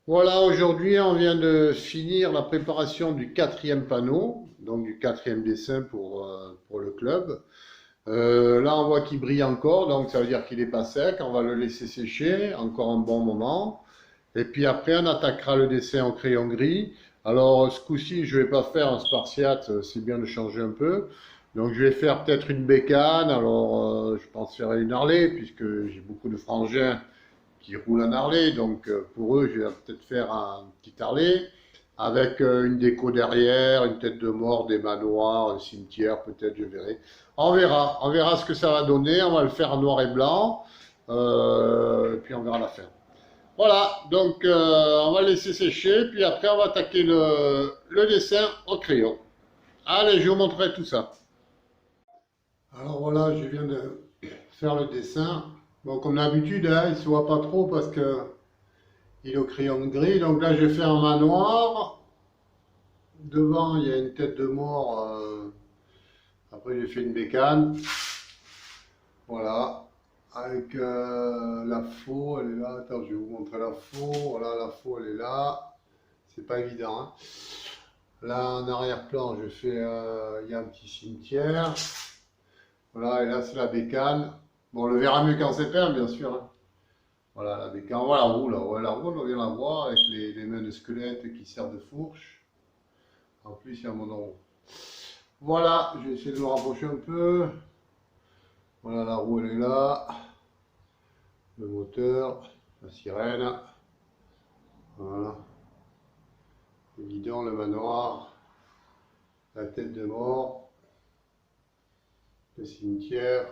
Voilà, aujourd'hui on vient de finir la préparation du quatrième panneau, donc du quatrième dessin pour le club. Là on voit qu'il brille encore, donc ça veut dire qu'il n'est pas sec, on va le laisser sécher encore un bon moment. Et puis après on attaquera le dessin en crayon gris. Alors ce coup-ci je vais pas faire un spartiate, c'est bien de changer un peu. Donc je vais faire peut-être une bécane, alors je pense faire une Harley, puisque j'ai beaucoup de frangins qui roulent en Harley. Donc pour eux, je vais peut-être faire un petit Harley avec une déco derrière, une tête de mort, des manoirs, un cimetière, peut-être, je verrai. On verra ce que ça va donner. On va le faire en noir et blanc, et puis on verra la fin. Voilà, donc on va le laisser sécher, puis après on va attaquer le dessin au crayon. Allez, je vous montrerai tout ça. Alors voilà, je viens de faire le dessin. Bon, comme d'habitude, hein, il ne se voit pas trop parce que il est au crayon gris. Donc là, je fais un manoir. Devant, il y a une tête de mort. Après, j'ai fait une bécane. Voilà. Avec la faux, elle est là. Attends, je vais vous montrer la faux. Voilà, la faux, elle est là. C'est pas évident, hein. Là, en arrière-plan, je fais, il y a un petit cimetière. Voilà, et là, c'est la bécane. Bon, on le verra mieux quand c'est peint, bien sûr, hein. Voilà, la bécane. On voit la roue, là. Ouais, la roue, on vient la voir avec les mains de squelette qui servent de fourche. En plus, il y a mon nom. Voilà, je vais essayer de me rapprocher un peu. Voilà, la roue, elle est là. Le moteur, la sirène. Voilà. Le guidon, le manoir. La tête de mort. Le cimetière.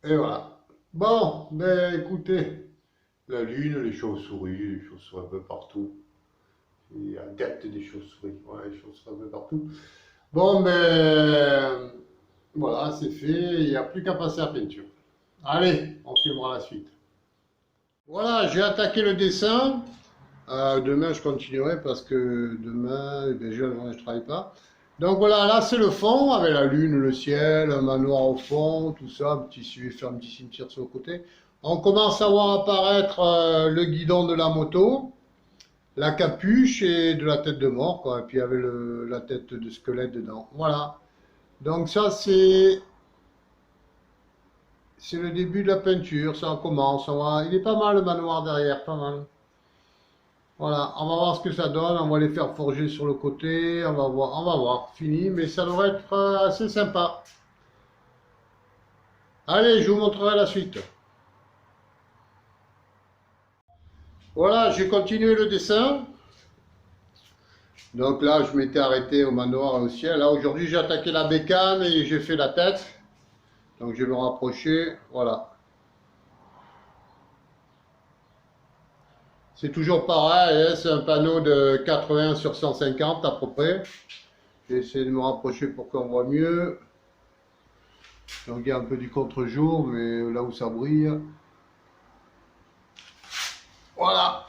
Et voilà. Bon, ben écoutez. La lune, les chauves-souris un peu partout. Les adeptes des chauves-souris. Ouais, les chauves-souris un peu partout. Bon, ben voilà, c'est fait. Il n'y a plus qu'à passer à la peinture. Allez, on filmera la suite. Voilà, j'ai attaqué le dessin. Demain, je continuerai parce que demain, eh bien, je ne travaille pas. Donc voilà, là, c'est le fond avec la lune, le ciel, un manoir au fond, tout ça. Je vais faire un petit cimetière sur le côté. On commence à voir apparaître le guidon de la moto, la capuche et de la tête de mort, quoi. Et puis avec la tête de squelette dedans. Voilà. Donc ça, c'est le début de la peinture, ça commence. Il est pas mal le manoir derrière, pas mal. Voilà, on va voir ce que ça donne, on va les faire forger sur le côté, on va voir, fini, mais ça devrait être assez sympa. Allez, je vous montrerai la suite. Voilà, j'ai continué le dessin. Donc là, je m'étais arrêté au manoir et au ciel. Là, aujourd'hui, j'ai attaqué la bécane et j'ai fait la tête. Donc je vais me rapprocher, voilà. C'est toujours pareil, hein, c'est un panneau de 80 sur 150 à peu près. J'ai essayé de me rapprocher pour qu'on voit mieux. Je regarde un peu du contre-jour, mais là où ça brille. Voilà.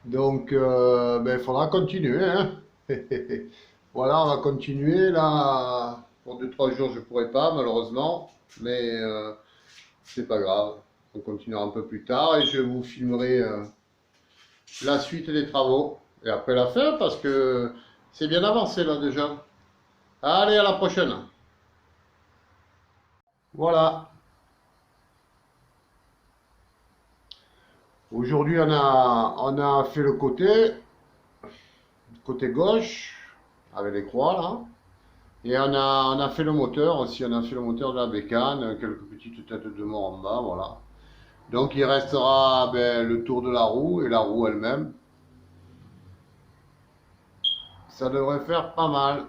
Donc, ben, il faudra continuer, hein. Voilà, on va continuer. Là, pour 2-3 jours, je ne pourrai pas, malheureusement. Mais c'est pas grave. On continuera un peu plus tard et je vous filmerai la suite des travaux. Et après la fin, parce que c'est bien avancé là déjà. Allez, à la prochaine. Voilà. Aujourd'hui, on a fait le côté gauche, avec les croix là. Et on a fait le moteur aussi, on a fait le moteur de la bécane, quelques petites têtes de mort en bas, voilà. Donc il restera ben, le tour de la roue et la roue elle-même. Ça devrait faire pas mal.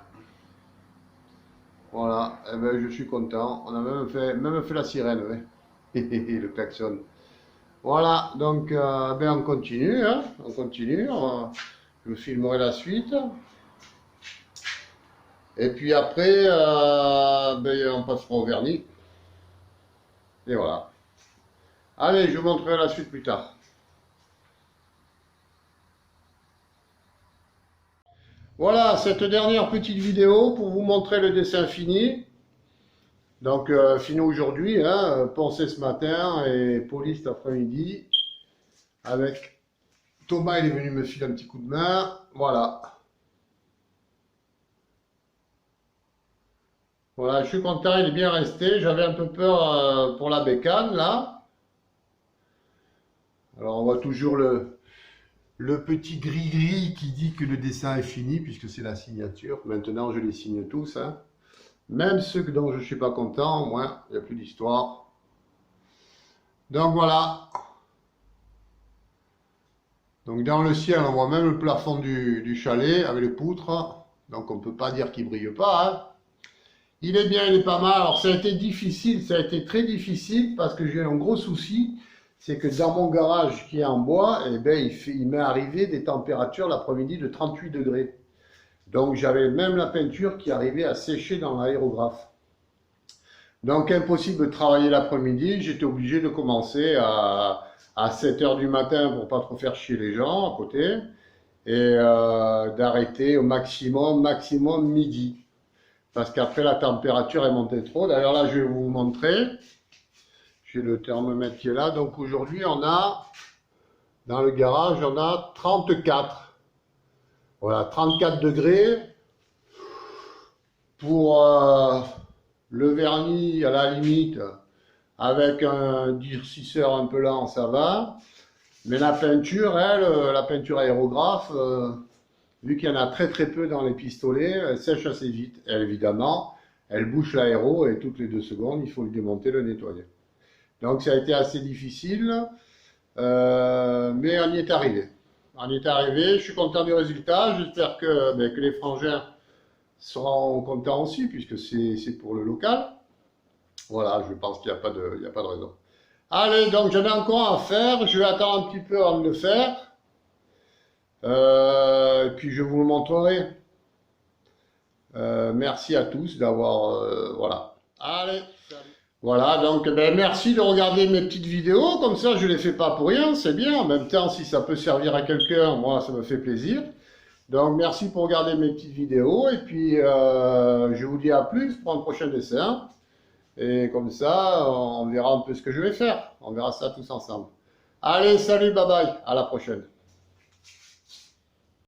Voilà, et ben, je suis content. On a même fait la sirène, ouais. Le klaxon. Voilà, donc ben, on continue, hein, on continue. Je vous filmerai la suite. Et puis après, ben, on passera au vernis. Et voilà. Allez, je vous montrerai la suite plus tard. Voilà, cette dernière petite vidéo pour vous montrer le dessin fini. Donc, fini aujourd'hui, hein, poncé ce matin et poli cet après-midi. Avec Thomas, il est venu me filer un petit coup de main. Voilà. Voilà, je suis content, il est bien resté. J'avais un peu peur pour la bécane, là. Alors, on voit toujours le petit gris-gris qui dit que le dessin est fini, puisque c'est la signature. Maintenant, je les signe tous, hein. Même ceux dont je ne suis pas content, moi, il n'y a plus d'histoire. Donc, voilà. Donc, dans le ciel, on voit même le plafond du chalet avec les poutres. Donc, on ne peut pas dire qu'il ne brille pas, hein. Il est bien, il est pas mal. Alors ça a été difficile, ça a été très difficile parce que j'ai un gros souci, c'est que dans mon garage qui est en bois, eh ben, il m'est arrivé des températures l'après-midi de 38 degrés. Donc j'avais même la peinture qui arrivait à sécher dans l'aérographe. Donc impossible de travailler l'après-midi, j'étais obligé de commencer à 7 heures du matin pour pas trop faire chier les gens à côté et d'arrêter au maximum midi. Parce qu'après la température est montée trop. D'ailleurs là je vais vous montrer. J'ai le thermomètre qui est là. Donc aujourd'hui on a, dans le garage, on a 34. Voilà, 34 degrés. Pour le vernis à la limite, avec un durcisseur un peu lent, ça va. Mais la peinture, elle, la peinture aérographe, vu qu'il y en a très peu dans les pistolets, elle sèche assez vite. Et évidemment, elle bouche l'aéro et toutes les 2 secondes, il faut le démonter, le nettoyer. Donc ça a été assez difficile, mais on y est arrivé. On y est arrivé, je suis content du résultat, j'espère que les frangins seront contents aussi, puisque c'est pour le local. Voilà, je pense qu'il n'y a pas de raison. Allez, donc j'en ai encore à faire, je vais attendre un petit peu avant de le faire. Et puis je vous le montrerai. Merci à tous d'avoir... voilà. Allez, salut. Voilà, donc merci de regarder mes petites vidéos, comme ça je ne les fais pas pour rien, c'est bien. En même temps, si ça peut servir à quelqu'un, moi ça me fait plaisir. Donc merci pour regarder mes petites vidéos, et puis je vous dis à plus pour un prochain dessin. Et comme ça, on verra un peu ce que je vais faire. On verra ça tous ensemble. Allez, salut, bye bye, à la prochaine.